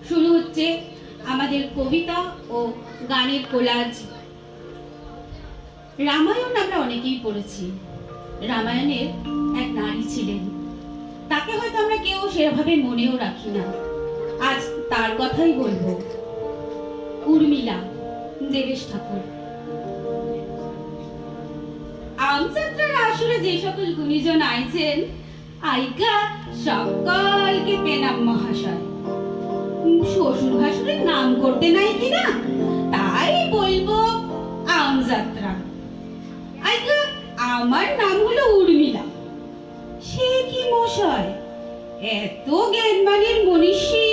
শুরু হচ্ছে আমাদের কবিতা ও গানের কোলাজ। রামায়ণ আমরা অনেকেই পড়েছি। রামায়ণের এক নারী ছিলেন, তাকে হয়তো আমরা কেউ সেভাবে মনেও রাখি না। আজ তার কথাই বলবো, উর্মিলা দেবেশ ঠাকুর। আমযাত্রার আসরে যে সকল গুণীজন আইছেন, আইকা সকলকে পেনাম মহাশয়। শ্বশুর ভাসুরের নাম করতে নাই কিনা, তাই বলবো আমযাত্রা। আইকা আমার নাম হলো উর্মিলা। সে কি মশাই, এত জ্ঞানবানের মনীষী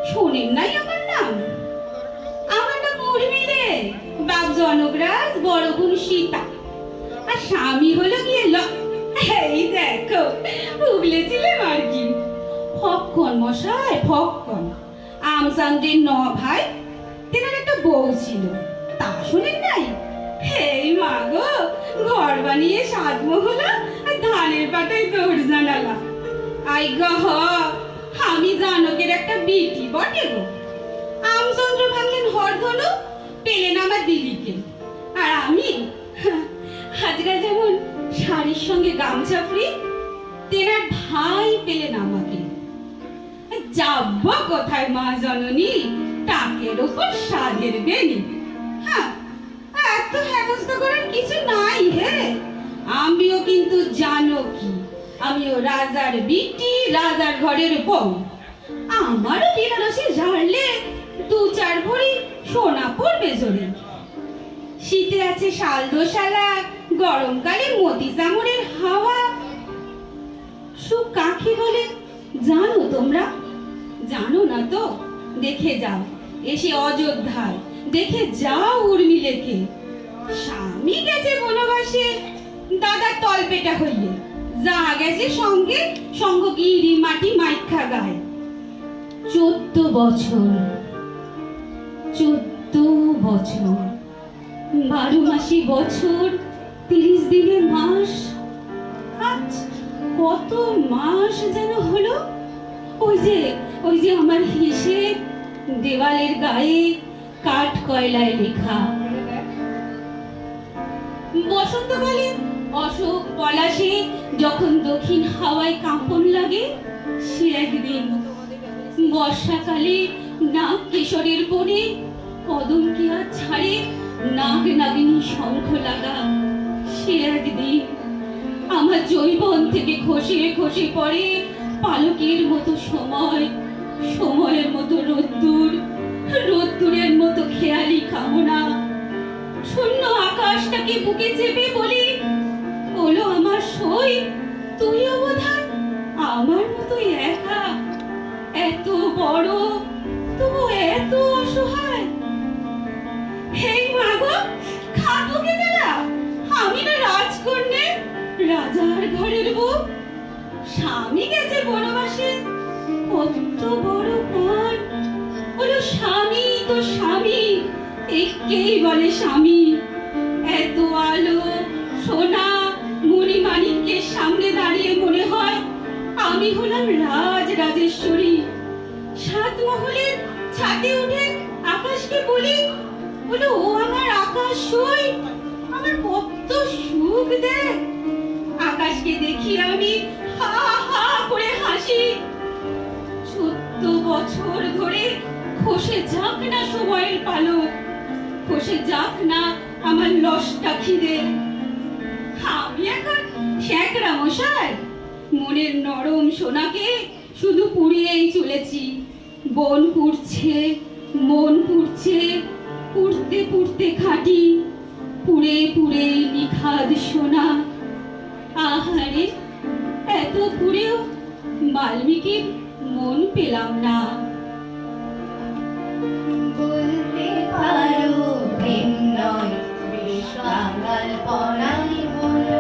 শোনেন নাই আমার নাম? আমার নাম উর্মিলে, বাপ জনকরাজ, বড় বোন সীতা, আর স্বামী হলো গিয়ে এই দেখো ভুগলেছিলাম আর কি। ফক্কন মশাই, ফক্কন। আমচান্দ্রের 9 ভাই, তেনার একটা বউ ছিল, তা শোনেন নাই? এই মা গো, ঘর বানিয়ে 7 মহলা আর ধানের পাটায় দৌড় জানালা। আই গহ, আমি জানকের একটা বিটি বটে গো। আমচন্দ্র ভাঙলেন হরধনু, পেলেন আমার দিদিকে, আর আমি আজকাল যেমন শাড়ির সঙ্গে গামছা ফ্রি, তেনার ভাই পেলেন আমাকে। যাব কোথায় মা জননী, টাকের ওপর সাধের বেনি। হ্যাঁ, এত হেনস্থা করার কিছু নাই হে। আমিও কিন্তু জানো কি, আমিও রাজার বিটি, রাজার ঘরের বউ। আমারও বিনারসে ঝাড়লে 2-4 ভরি সোনা পড়বে জোরে। শীতে আছে শাল দোশালা, গরমকালে মতি চামড়ের হাওয়া। সুখ কাকে বলে জানো তোমরা? জানো না তো? দেখে যাও এসে অযোধ্যায়, দেখে যাও উর্মিলেকে। স্বামী গেছে বনবাসে দাদার তলপেটা হইয়ে, যা গেছে সঙ্গে সঙ্গ গিরি মাটি মাইখা গায়। 14 বছর, 14 বছর, 12 মাসে বছর, 30 দিনে মাস। আজ কত মাস যেন হলো। ওই যে আমার হিসেব দেওয়ালের গায়ে কাঠ কয়লায় লেখা। বসন্তকালে অশোক পলাশে যখন দক্ষিণ হাওয়ায় কাঁপন লাগে, সে একদিন। বর্ষাকালে নাগ কিশোরের বনে কদম কি আর ছাড়ে নাগ নাগিনী শঙ্খ লাগা, সে একদিন। আমার জৈবন থেকে খসে খসে পড়ে পালকের মতো সময়, সময়ের মতো রোদ্দুর, রোদ্দুরের মতো খেয়ালি কামনা। শূন্য আকাশটাকে বুকে চেপে বলি, বলো আমার সই, তুইও বোধহয় আমার মতোই একা, এত বড় তবু এত অসহায়। হেই মা গো, খাবো কে বেলা? আমি না রাজকন্যে, রাজার ঘরের বউ। স্বামী গেছে বনবাসে, কত বড় প্রাণ। বলো স্বামী তো স্বামী, একেই বলে স্বামী। এত আলো সোনা মণি মাণিক্যের সামনে দাঁড়িয়ে মনে হয় আমি হলাম রাজরাজেশ্বরী। 7 মহলের ছাদে উঠে আকাশকে বলি, বলো ও আমার আকাশ সই, আমার কত সুখ দেয়। আকাশকে দেখি আমি হা হা করে হাসি। 14 বছর ধরে খসে যাক না সময়ের পালক, খসে যাক না আমার লসটা খিদে। আমি এখন শ্যাকরা মশাই, মনের নরম সোনাকে শুধু পুড়িয়েই চলেছি। বন পুড়ছে, মন পুড়ছে, পুড়তে পুড়তে খাটি, পুড়ে পুড়ে নিখাদ সোনা। আহারে, এত পুড়েও বাল্মীকির মন পেলাম না। বলতে পারো প্রেম নয় বেশ কাঙাল পরাই হলো,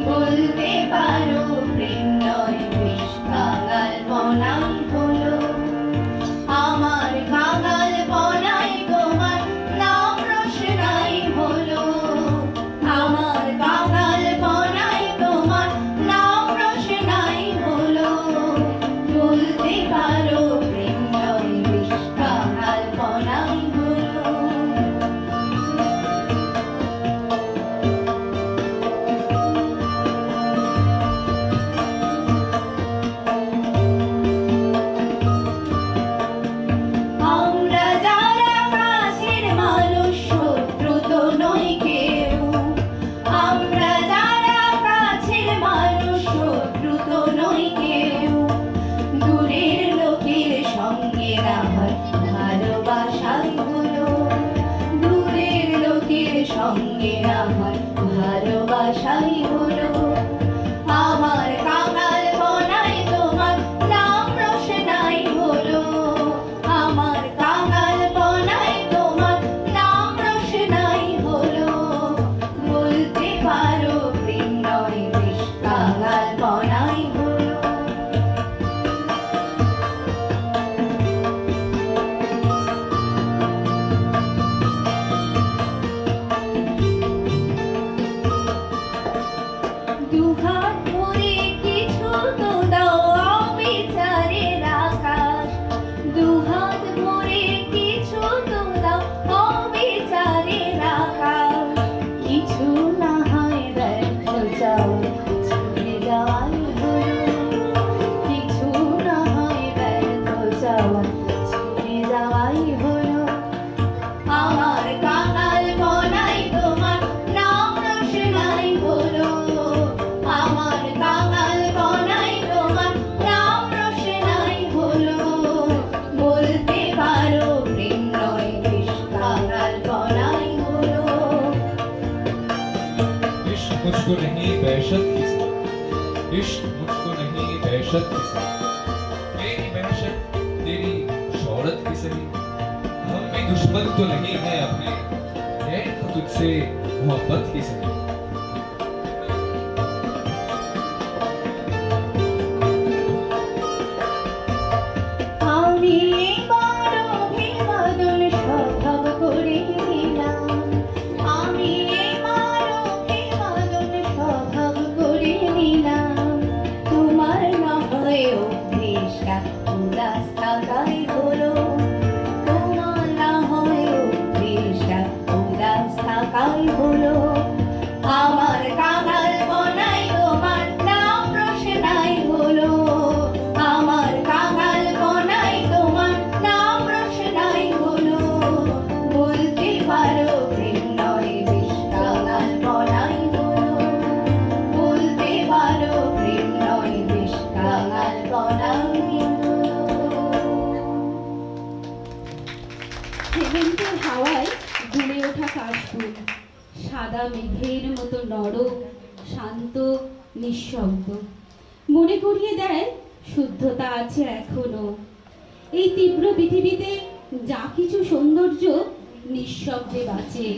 বলতে পারো প্রেম নয় বেশ কাঙাল পরাই হলো। আমার কাঙাল পরাই তোমার নাম রোশনাই হলো, আমার কাঙাল পরাই তোমার নাম রোশনাই হলো। বলতে পারো না হয় ভালোবাসাই হলো, দূরের লোকের সঙ্গে না হয় ভালোবাসাই হলো। আমার কাঙাল বনাই তোমার নাম রোশনাই হলো, আমার কাঙাল বনাই তোমার নাম রোশনাই হলো। বলতে পারো প্রেম নয় বেশ কাঙাল বনাই হলো। দুহাত ভরে কিছু তো দাও অবিচারের আকাশ, দুহাত ভরে কিছু তো দাও অবিচারের আকাশ। কিছু না হয় ব্যর্থ চাও ছুটে যাওয়াই হলো, কিছু না হয় ব্যর্থ চাওয়া ছুটে যাওয়াই হলো। আমার কাঙাল বনাই তোমার নাম রোশনাই হলো, আমার কাঙাল বনাই তোমার নাম রোশনাই হলো। বলতে পারো প্রেম নয় বেশ কাঙাল বনাই হলো। इश्क मुझको नहीं वहशत की सही, इश्क मुझको नहीं वहशत की सही, मेरी वहशत तेरी शौहरत की सही। हम भी दुश्मन तो नहीं है अपने, है तुझसे मोहब्बत की सही। আমি এবার অভিবাদন স্বভাব করে নিলাম, আমি এবার অভিবাদন স্বভাব করে নিলাম। তোমার না হয় অভ্যেসটা উদাস থাকাই হলো, তোমার না হয় অভ্যেসটা উদাস থাকাই হলো। আমার কাঙাল বনাই তোমার নাম রোশনাই হলো, আমার কাঙাল বনাই তোমার নাম রোশনাই হলো। বলতে পারো প্রেম নয় বেশ কাঙাল বনাই হলো, বলতে পারো প্রেম নয় বেশ কাঙাল বনাই হলো। হেমন্তের হাওয়ায় দুলে ওঠা কাশফুল সাদা মেঘের মতো নরম শান্ত নিঃশব্দ, মনে করিয়ে দেয় শুদ্ধতা আছে এখনো। এই তীব্র পৃথিবীতে যা কিছু সৌন্দর্য নিঃশব্দে বাঁচে।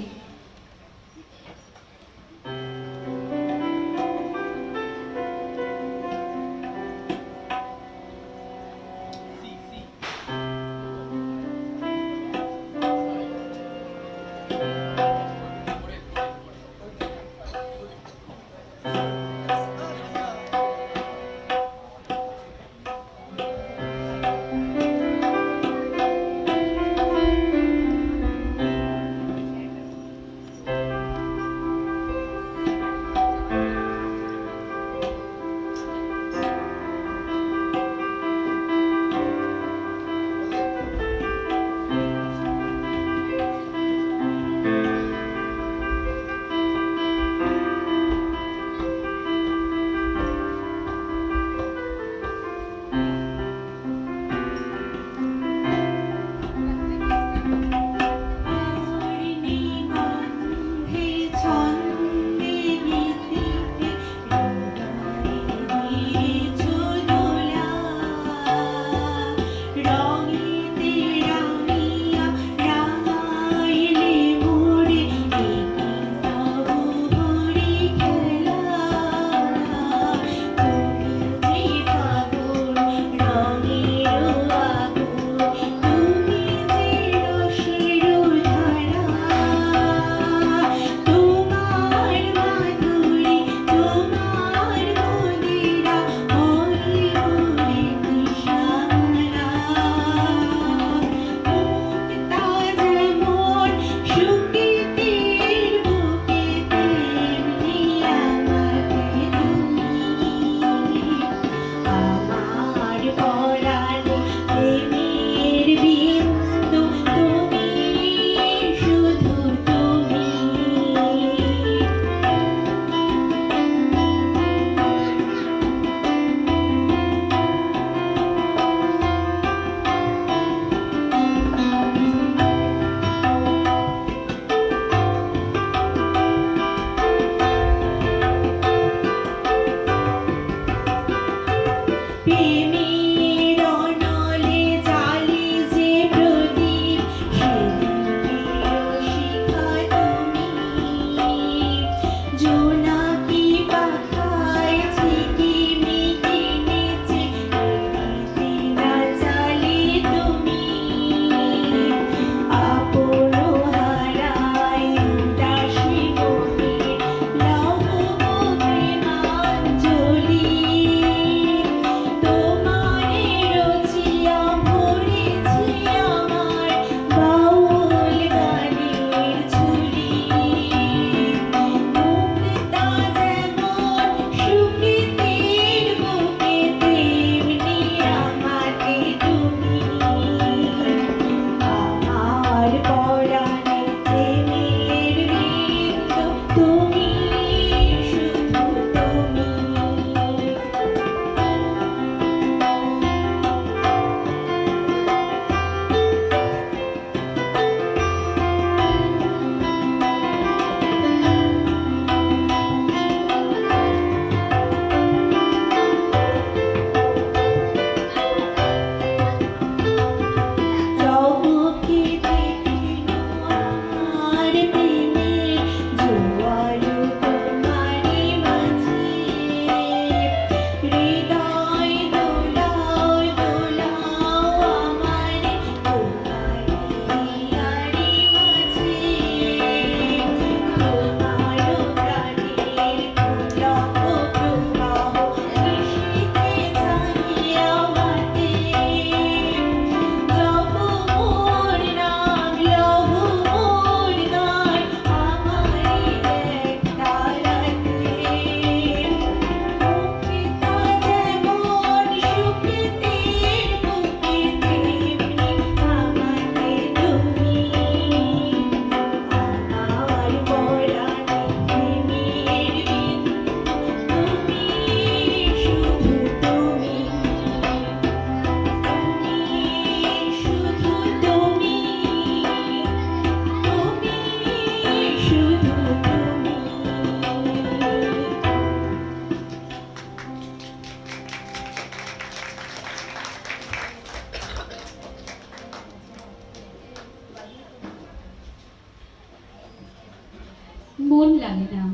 মন লাগে না,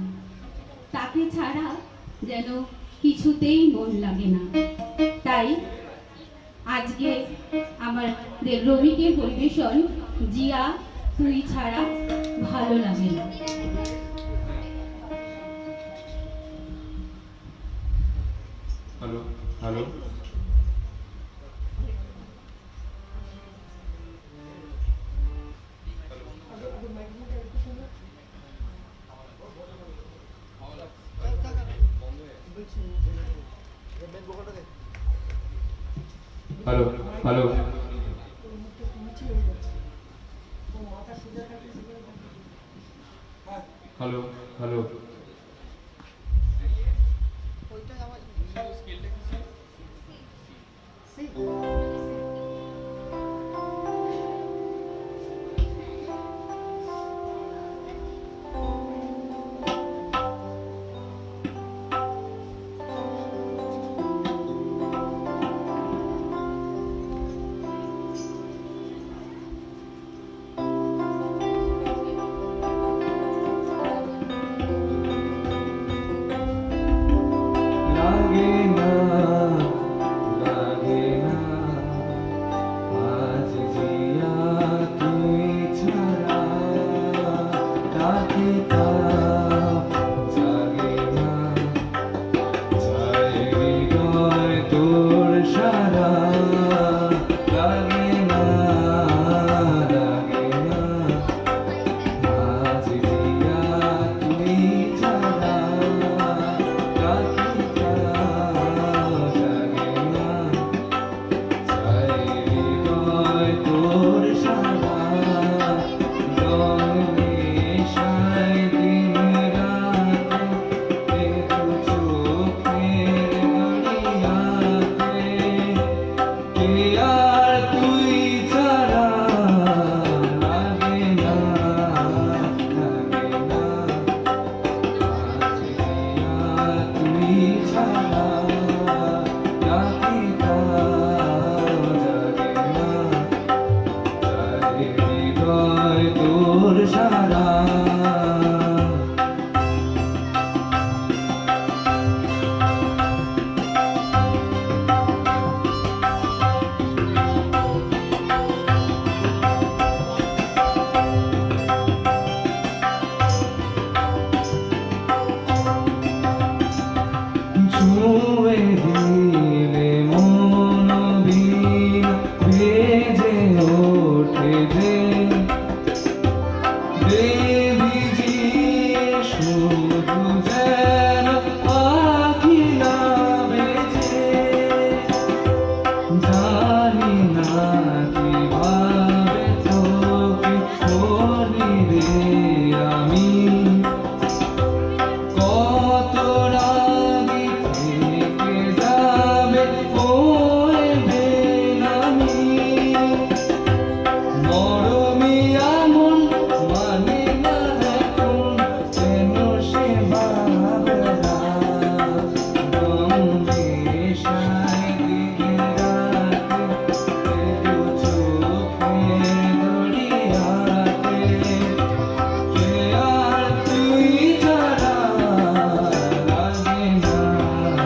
তাকে ছাড়া যেন কিছুতেই মন লাগে না। তাই আজকে আমার রবিকে পরিবেশন জিয়া তুই ছাড়া ভালো লাগে না। Hello hello hello hello hello hello লাগে না লাগে না আজ জিয়া তুই ছাড়া কাকে তা জাগে না যায় হৃদয় তোর সারা লাগে না লাগে না আজ জিয়া তুই ছাড়া কাকে তা জাগে না যায় হৃদয় তোর সারা রং নেশায় দিন রাতে দু চোখের গড়িয়াতে কে আর তুই ছাড়া লাগে না লাগে না আজ জিয়া তুই ছাড়া কাকে তা জাগে না যায় হৃদয় তোর সারা ছুঁয়ে দিলে মন বিনা ভেজে ওঠে যে দেবী জি শুধু যেন পাখি না বেজে জানি না কিভাবে তোকে বলি রে আমি কত রাগি থেকে যাবে ওই বেনামি মরমি আমন মানে না এখন যেন সে বাবরা রং নেশায় দিন রাতে দু চোখের গড়িয়াতে কে আর তুই ছাড়া লাগে না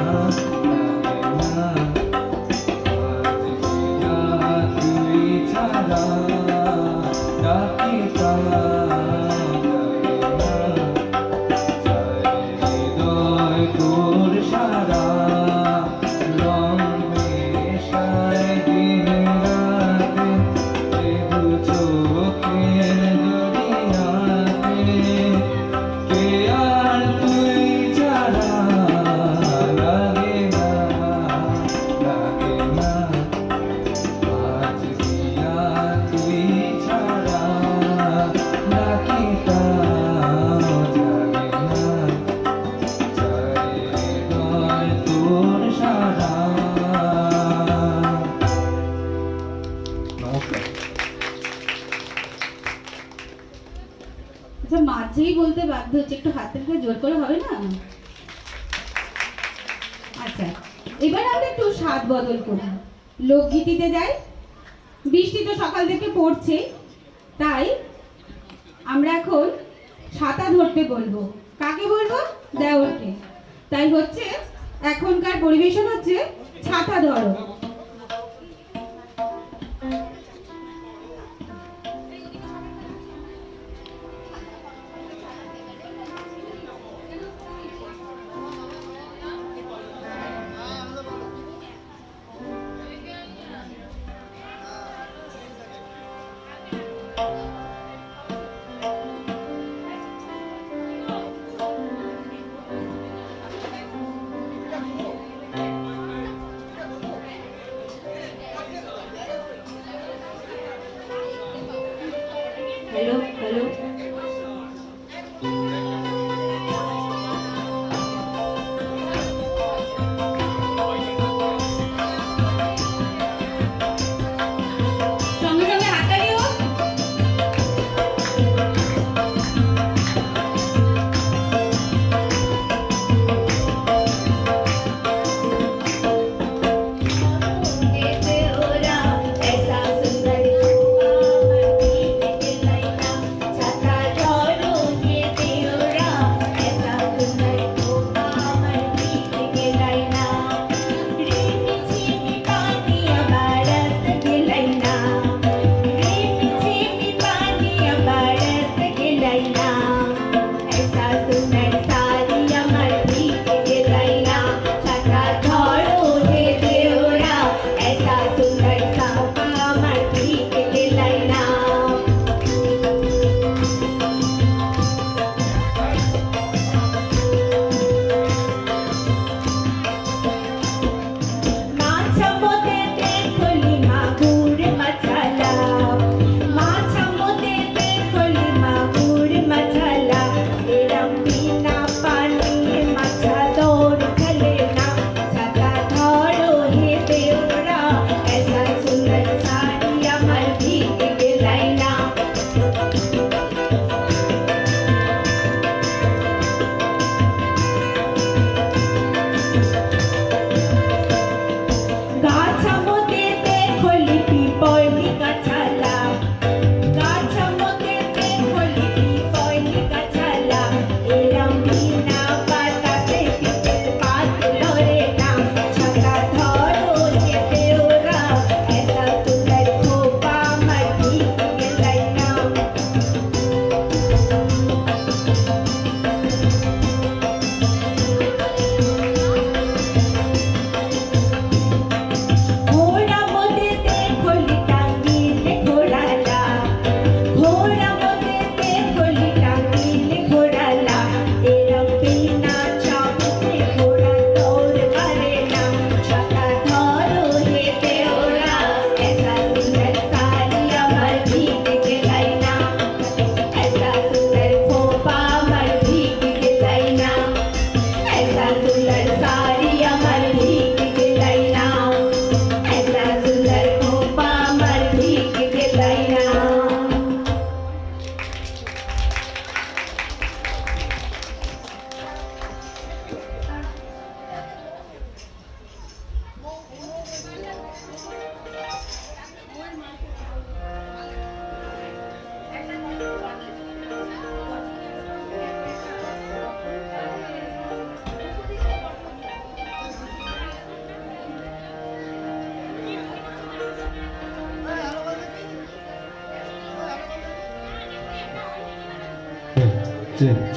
লাগে না আজ জিয়া তুই ছাড়া কাকে তা জাগে না যায় হৃদয় তোর সারা রং নেশায় দিন রাতে দু চোখের গড়িয়াতে কে আর তুই ছাড়া লাগে না লাগে না আজ জিয়া তুই ছাড়া কাকে তা জাগে না যায় হৃদয় তোর সারা। নমস্কার। আচ্ছা, মাঝেই বলতে বাধ্য হচ্ছে, একটু হাতের কাছে জোর করে হবে না? আচ্ছা, এবার আমরা একটু স্বাদ বদল করি, লোকগীতিতে যাই। বৃষ্টি তো সকাল থেকে পড়ছে, তাই আমরা এখন ছাতা ধরতে বলবো। কাকে বলবো? দেওরকে। তাই হচ্ছে এখনকার পরিবেশন হচ্ছে ছাতা ধরো। হ্যালো হ্যালো, সঙ্গে সঙ্গে হাততালিও।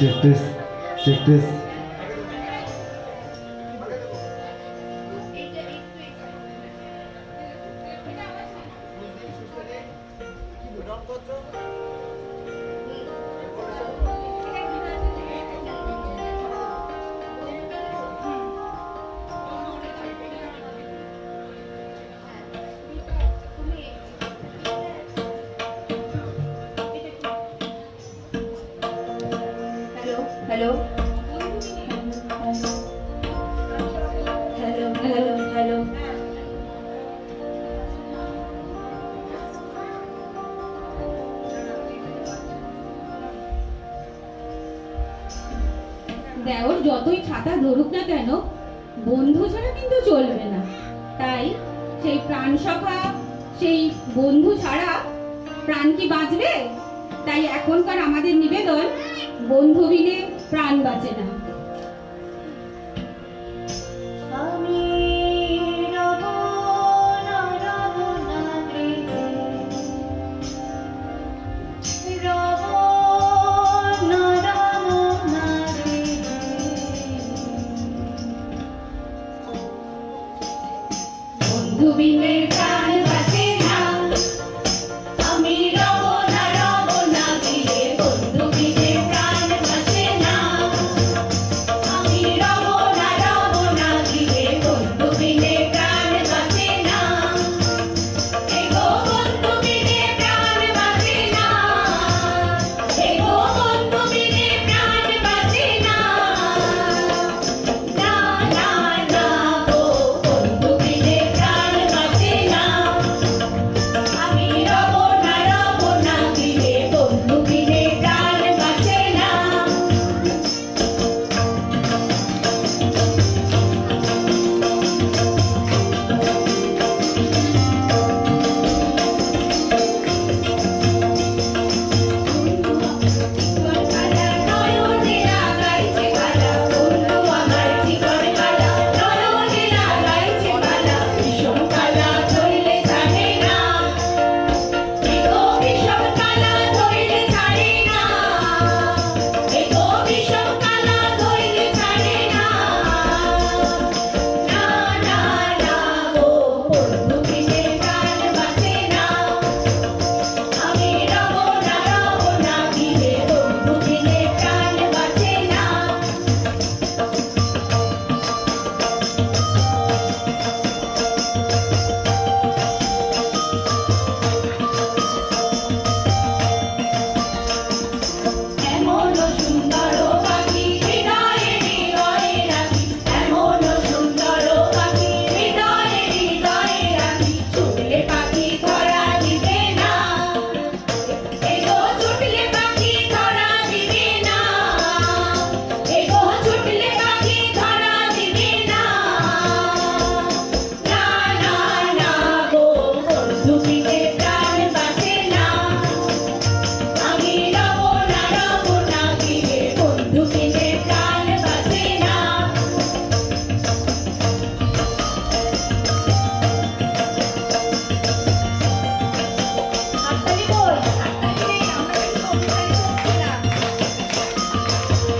Check this. Check this. Hello hello hello hello, দেওর যতই ছাতা ধরুক না কেন, বন্ধু ছাড়া কিন্তু চলবে না। তাই সেই প্রাণ সখা, সেই বন্ধু ছাড়া প্রাণ কি বাঁচবে? তাই এখনকার আমাদের নিবেদন, বন্ধু বিনে প্রাণ বাঁচে না। আমি রব না রব না গৃহে, রব না রব না গৃহে। বন্ধু বিনে প্রাণ বাঁচে না, আমি রব না গৃহে, বন্ধু বিনে প্রাণ বাঁচে না। আমি রব না গৃহে, বন্ধু বিনে প্রাণ বাঁচে না। এগো বন্ধু বিনে প্রাণ বাঁচে না, এগো বন্ধু বিনে প্রাণ বাঁচে না। না না না গো, বন্ধু বিনে প্রাণ বাঁচে না। আমি রব না গৃহে, বন্ধু বিনে প্রাণ বাঁচে না। আমি রব না গৃহে, বন্ধু বিনে প্রাণ বাঁচে না। এমন সুন্দর পাখি হৃদয়ে হৃদয়ে রাখি, এমন সুন্দর পাখি হৃদয়ে হৃদয়ে রাখি। ছুটলে পাখি ধরা দিবে না, এগো ছুটলে পাখি ধরা দিবে না, এগো ছুটলে পাখি ধরা দিবে না। না না না গো, বন্ধু বিনে প্রাণ বাঁচে না। আমি রব না গৃহে, বন্ধু বিনে প্রাণ বাঁচে না। হাততালি বল, হাততালি রে, আমরা কিন্তু অভিনয় করছি না।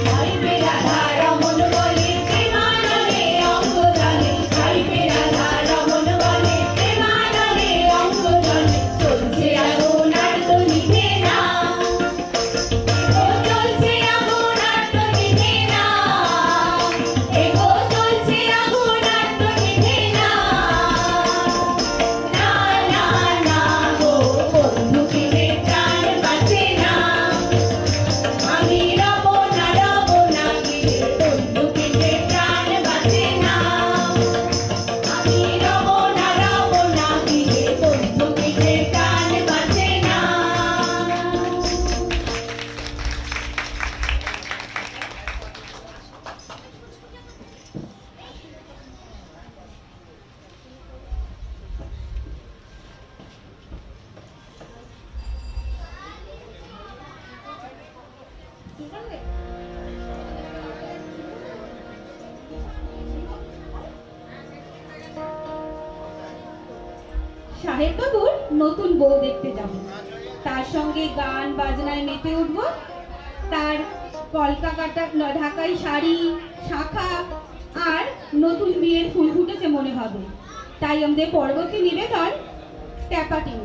গাইবে রাধা রমণ বলে প্রেমানলে অঙ্গ জলে, গাইবে রাধা রমণ বলে প্রেমানলে অঙ্গ জলে। চলছে আগুন আর তো নিভে না, এগো চলছে আগুন আর তো নিভে না, এগো চলছে আগুন আর তো নিভে না। না না না গো, বন্ধু বিনে প্রাণ বাঁচে না। আমি রব না গৃহে, বন্ধু বিনে প্রাণ বাঁচে না। আমি রব না গৃহে, বন্ধু বিনে প্রাণ বাঁচে না। সাহেব বাবুর নতুন বউ দেখতে যাব, তার সঙ্গে গান বাজনায় মেতে উঠব। তার কলকাতা ঢাকাই শাড়ি, শাখা আর নতুন বিয়ের ফুল ফুটেছে মনে হবে। তাই আমাদের পরবর্তী নিবেদন ট্যাপাটিং।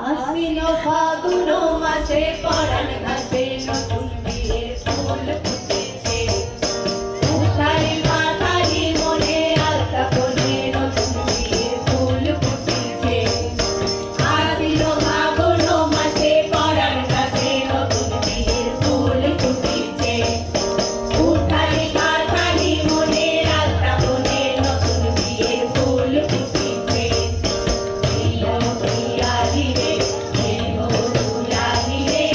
আশ্বিন ফাগুন মাসে পরাণ ঘাসে নতুন বিয়ের ফুল ফুটেছে। উঠারি মাথারি মনে আলতা কোণে নতুন বিয়ের ফুল ফুটেছে। আশ্বিন ফাগুন মাসে পরাণ ঘাসে নতুন বিয়ের ফুল ফুটেছে। উঠারি মাথারি মনে আলতা কোণে নতুন বিয়ের ফুল ফুটেছে। প্রিয় প্রিয়ারি রে, হে গো দুলারি রে,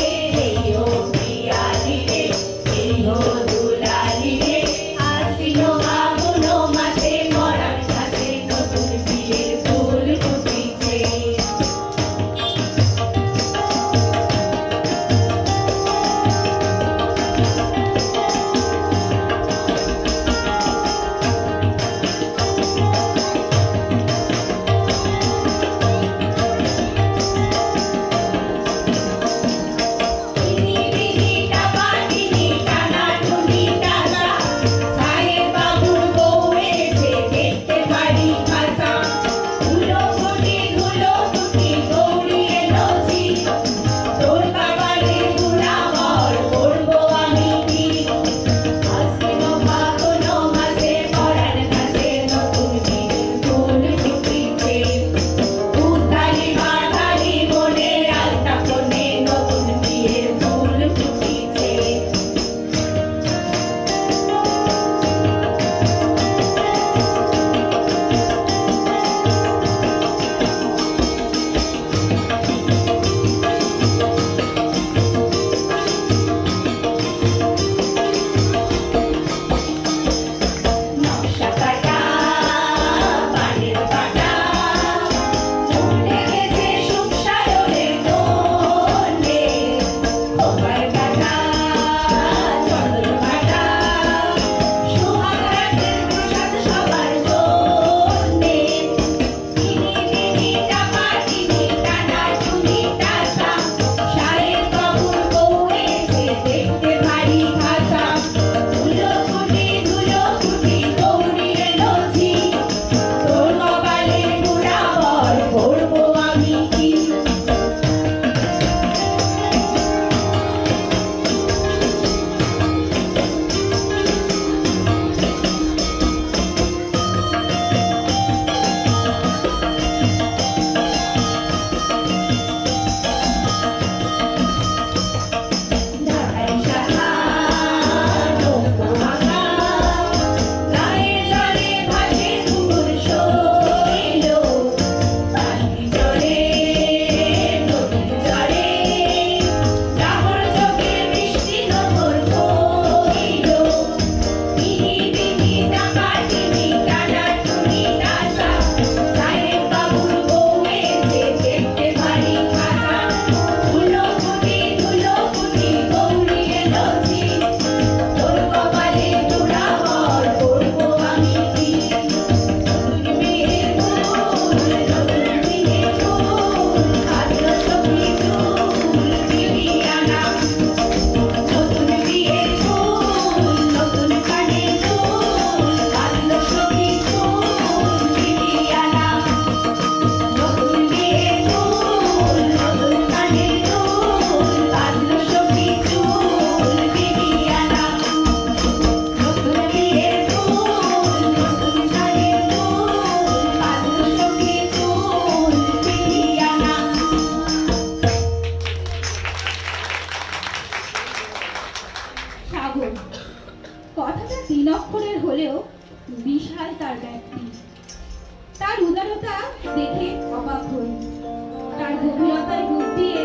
গভীরতায় ডুব দিয়ে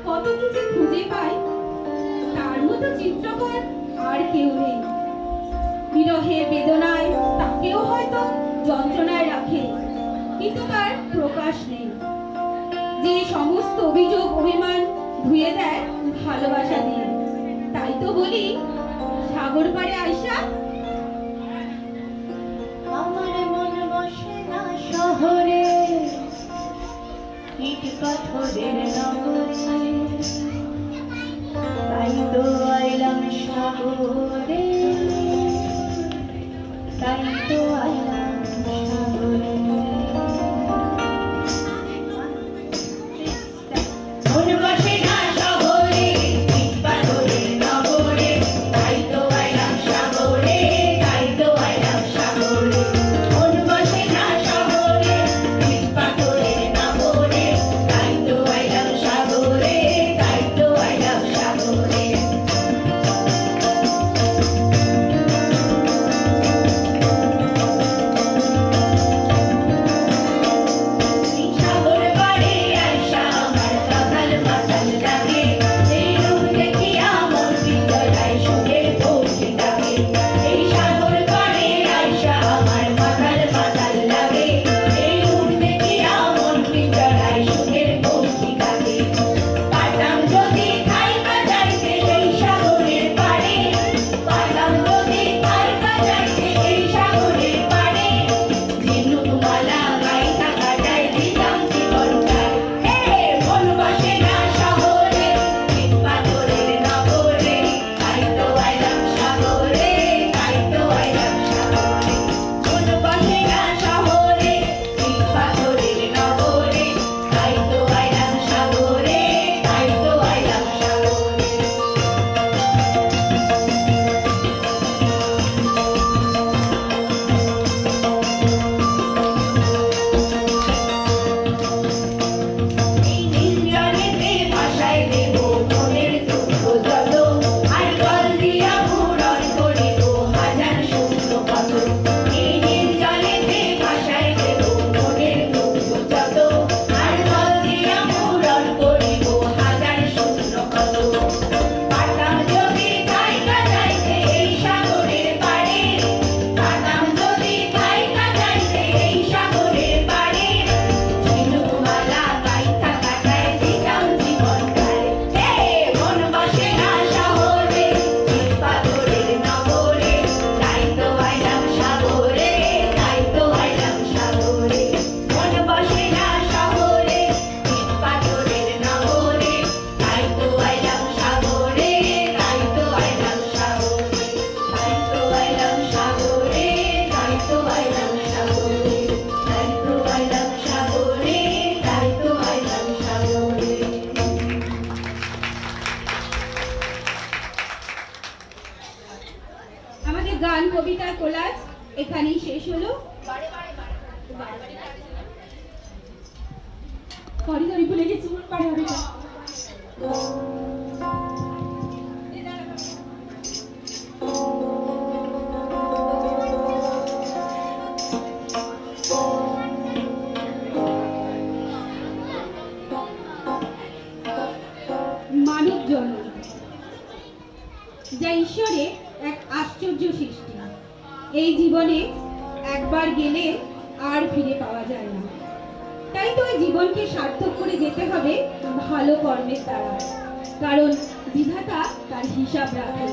কত কিছু খুঁজে পায়, তার মতো চিত্রকর আর কেউ নেই। বিরহে বেদনায় তাকেও হয়তো যন্ত্রণায় রাখে, কিন্তু তার প্রকাশ নেই। যে সমস্ত অভিযোগ অভিমান ধুয়ে দেয় ভালোবাসা দিয়ে। তাই তো বলি, সাগর পাড়ে আইসা আমার মন বসে না শহরে, ইট পাথরের নগরে, তাই তো আইলাম সাগরে, তাই তো আইলাম সাগরে। মন বসে না শহরে, ইট পাথরের নগরে, তাই তো আইলাম সাগরে, তাই তো আইলাম সাগরে। মন বসে না শহরে, ইট পাথরের নগরে, তাই তো আইলাম সাগরে, তাই তো আইলাম সাগরে। সাগর পাড়ে আইসা আমার কাঁঠাল মাথাল লাগে, এই রূপ দেখিয়া মন ভিতরায় সুখের পৌঁছে থাকে। এই সাগর পাড়ে আইসা আমার কাঁঠাল মাথাল লাগে, এই রূপ দেখিয়া মন ভিতরায় সুখের পৌঁছে থাকে। পারতাম যদি থাইকা যাইতে এই সাগরের পাড়ে, পারতাম যদি থাইকা যাইতে এই সাগরের পাড়ে, ঝিনুকমালা গাইতা কাটাই দিতাম জীবনটায়। মন বসে না শহরে, ইট পাথরের নগরে, তাই তো আইলাম সাগরে, তাই তো আইলাম সাগরে। মন বসে না শহরে, ইট পাথরের নগরে, তাই তো আইলাম সাগরে, তাই তো আইলাম সাগরে। এই নীল জলেতে ভাসায় দেব মনের দুঃখ যত, আর জল দিয়া পূরণ করিব হাজার শূন্য কত। এই নীল জলেতে ভাসায় দেব মনের দুঃখ যত, আর জল দিয়া পূরণ করিব হাজার শূন্য কত। পারতাম যদি থাইকা যাইতে এই সাগরের পাড়ে, পারতাম যদি থাইকা যাইতে এই সাগরের পাড়ে, ঝিনুকমালা গাইতা কাটাই দিতাম জীবনটায়। মন বসে না শহরে, ইট পাথরের নগরে, তাই তো আইলাম সাগরে, তাই তো আইলাম সাগরে। মন বসে না শহরে, ইট পাথরের নগরে, তাই তো আইলাম সাগরে, তাই তো আইলাম সাগরে, তাই তো আইলাম সাগরে, তাই তো আইলাম সাগরে, তাই তো আইলাম সাগরে, তাই তো আইলাম সাগরে। আমাদের গান কবিতার কোলাজ এখানেই শেষ হলো। সরি সরি ভুলে গেছি, পারে হবে না। মানব জন্ম যা ঈশ্বরের এক আশ্চর্য সৃষ্টি। এই জীবনে একবার গেলে আর ফিরে পাওয়া যায় না। তাই তো এই জীবনকে সার্থক করে যেতে হবে ভালো কর্মের দ্বারা, কারণ বিধাতা তার হিসাব রাখেন।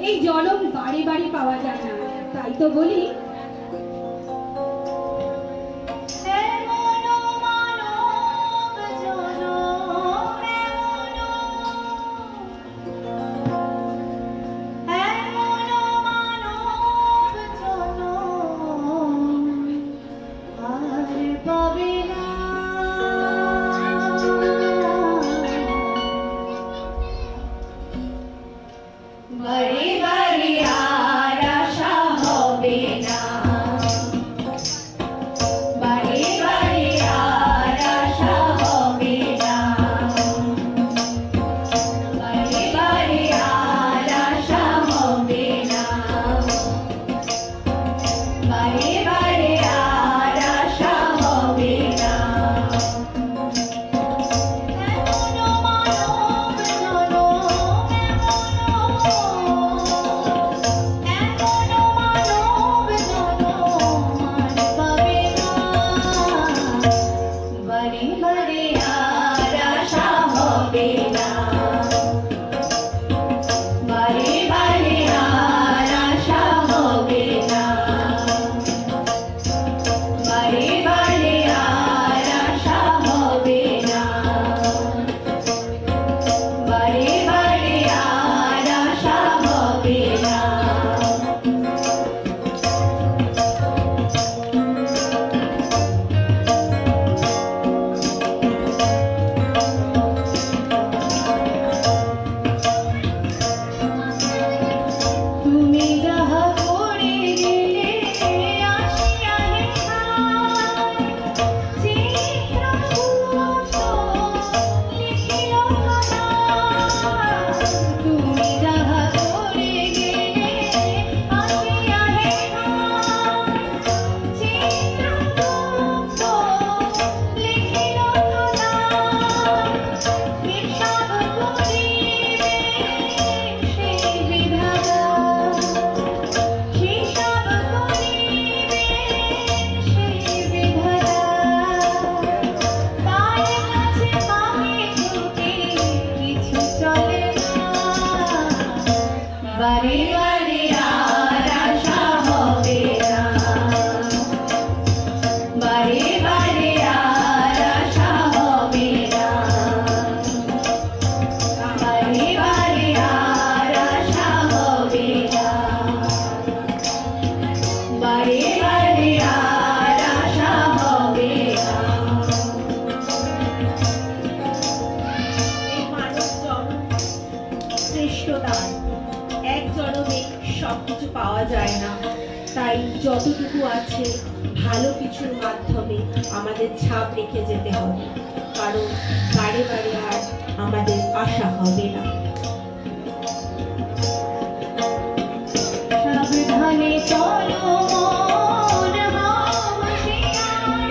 এই জনম বারে বারে পাওয়া যায় না। তাই তো বলি, বাড়ি বাড়ি আর আশা হবে না। যতটুকু আছে ভালো কিছুর মাধ্যমে আমাদের ছাপ রেখে যেতে হবে, কারণ বারে বারে আর আমাদের আশা হবে না। সাবধানে চলো মন হাসিয়ার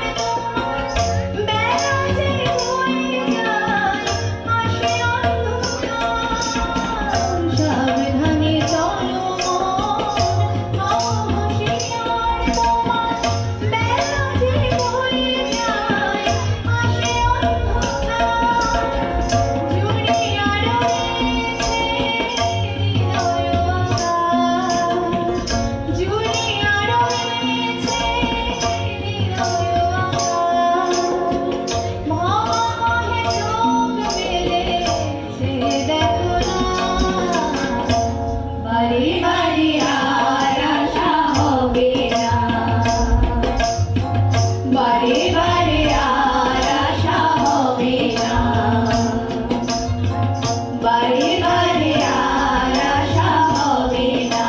বেলা যে হয়ে যায় আসে অন্ধকার। সাবধানে চলো মন হাসিয়ার বেলা যে হয়ে যায় আসে অন্ধকার। জুড়িয়া রয়েছে হৃদয় আকাশ, জুড়িয়া রয়েছে হৃদয় আকাশ। ভবমোহে চোখ মেলেছে দেখো না, বারে বারে আর আশা হবে না, বারে বারে আর আশা হবে না, বারে বারে আর আশা হবে না,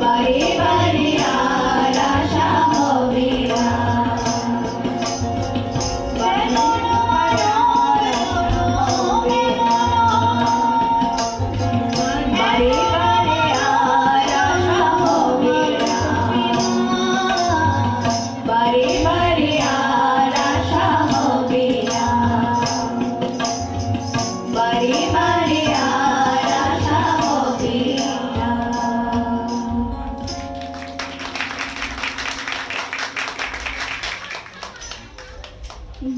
বারে বারে আর আশা হবে না। বারে বারে আর আশা হবে না, বারে বারে আর আশা হবে না, বারে বারে আর আশা হবে না।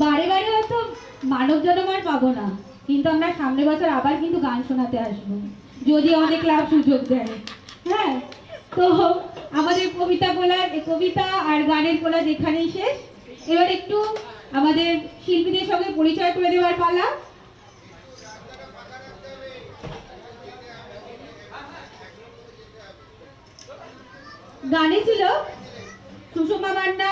বারে বারে হয়তো মানব জনম আর পাবো না, কিন্তু আমরা সামনের বছর আবার কিন্তু গান শোনাতে আসবো, যদি আমাদের ক্লাব সুযোগ দেয়। হ্যাঁ, তো আমাদের কবিতা আর গানের কোলা যেখানেই শেষ। এবার একটু আমাদের শিল্পীদের সঙ্গে পরিচয় করে দেওয়ার পালা। গানে ছিল সুষমা মান্না,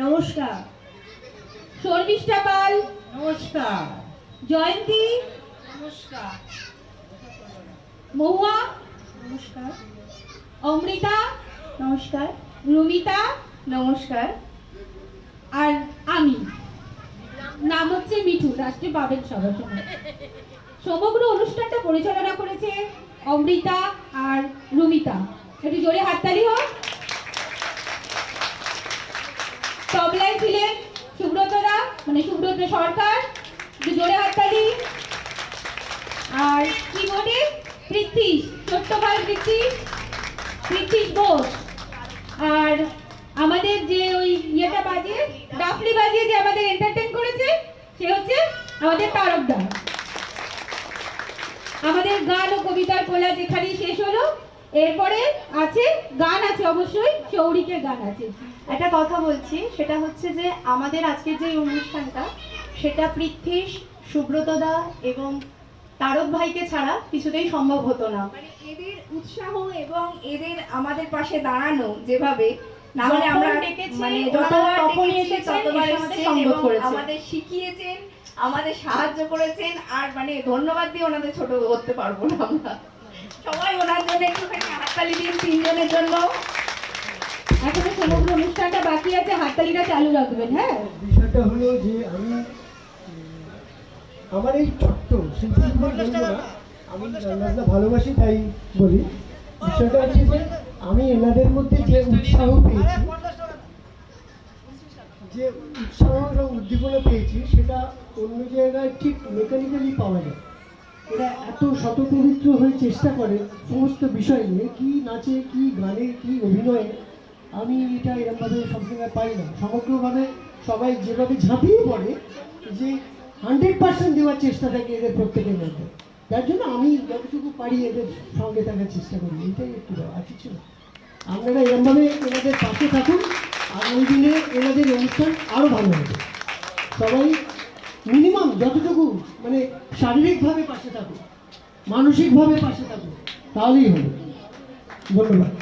নমস্কার। শর্মিষ্ঠা পাল, নমস্কার। জয়ন্তী, নমস্কার। মহুয়া, নমস্কার। অমৃতা, নমস্কার। রুমিতা, নমস্কার। আর আমি, নাম হচ্ছে মিঠু, রাষ্ট্রে পাবেন সবার সময়। সমগ্র অনুষ্ঠানটা পরিচালনা করেছে অমৃতা আর রুমিতা। একটু জোরে হাততালি হোক। তবলায় ছিলেন সুব্রতদা, মানে সুব্রত সরকার, একটু জোরে হাততালি। আর কিবোর্ডে পৃথ্বীশ, ছোট্ট ভাই পৃথ্বীশ বোস। আর আমাদের যে ওই ইয়েটা বাজে, ডাফলি বাজিয়ে যে আমাদের এন্টারটেইন করেছে, সে হচ্ছে আমাদের তারকদা। আমাদের গান ও কবিতার কোলা যেখানেই শেষ হলো, এরপরে আছে গান, আছে অবশ্যই সৌরিকের গান আছে। একটা কথা বলছি, সেটা হচ্ছে যে আমাদের আজকের যে অনুষ্ঠানটা, সেটা পৃথ্বীশ, সুব্রতদা এবং তারক ভাইকে ছাড়া কিছুতেই সম্ভব হতো না। মানে এদের উৎসাহ এবং এদের আমাদের পাশে দাঁড়ানো যেভাবে, না হলে আমরা যখন ডেকেছি, মানে ওনারা যতবার তখনই ডেকেছি এসেছেন, ততবার এসে আমাদের এসেছেন সংযোগ এবং করেছেন। আমাদের শিখিয়েছেন, আমাদের সাহায্য করেছেন। আর মানে ধন্যবাদ দিয়ে ওনাদের ছোট করতে পারবো না আমরা। সবাই ওনার জন্য একটুখানি হাততালি দিন, তিনজনের জন্য। এখনো সমগ্র অনুষ্ঠানটা বাকি আছে, হাততালিটা চালু রাখবেন। হ্যাঁ, বিষয়টা হলো যে আমি আমার এই ছোট্ট শিল্পী বলবো না, আমি গানবাজনা ভালোবাসি তাই বলি। বিষয়টা হচ্ছে যে আমি এনাদের মধ্যে যে উৎসাহ পেয়েছি, যে উৎসাহ এবং উদ্দীপনা পেয়েছি, সেটা অন্য জায়গায় ঠিক মেকানিক্যালি পাওয়া যায়। এরা এত শতপবিত্র হয়ে চেষ্টা করে সমস্ত বিষয় নিয়ে, কি নাচে, কি গানে, কি অভিনয়ে, আমি এটা এরকমভাবে সব জায়গায় পাই না। সমগ্রভাবে সবাই যেভাবে ঝাঁপিয়ে পড়ে, যে 100% দেওয়ার চেষ্টা থাকে এদের প্রত্যেকের মধ্যে। তার জন্য আমি যতটুকু পারি এদের সঙ্গে থাকার চেষ্টা করি, এটাই একটু আর কিছু না। আপনারা এরকমভাবে এনাদের পাশে থাকুন, আগামী দিনে এনাদের অনুষ্ঠান আরও ভালো হবে। সবাই মিনিমাম যতটুকু মানে শারীরিকভাবে পাশে থাকুন, মানসিকভাবে পাশে থাকুন, তাহলেই হবে। ধন্যবাদ।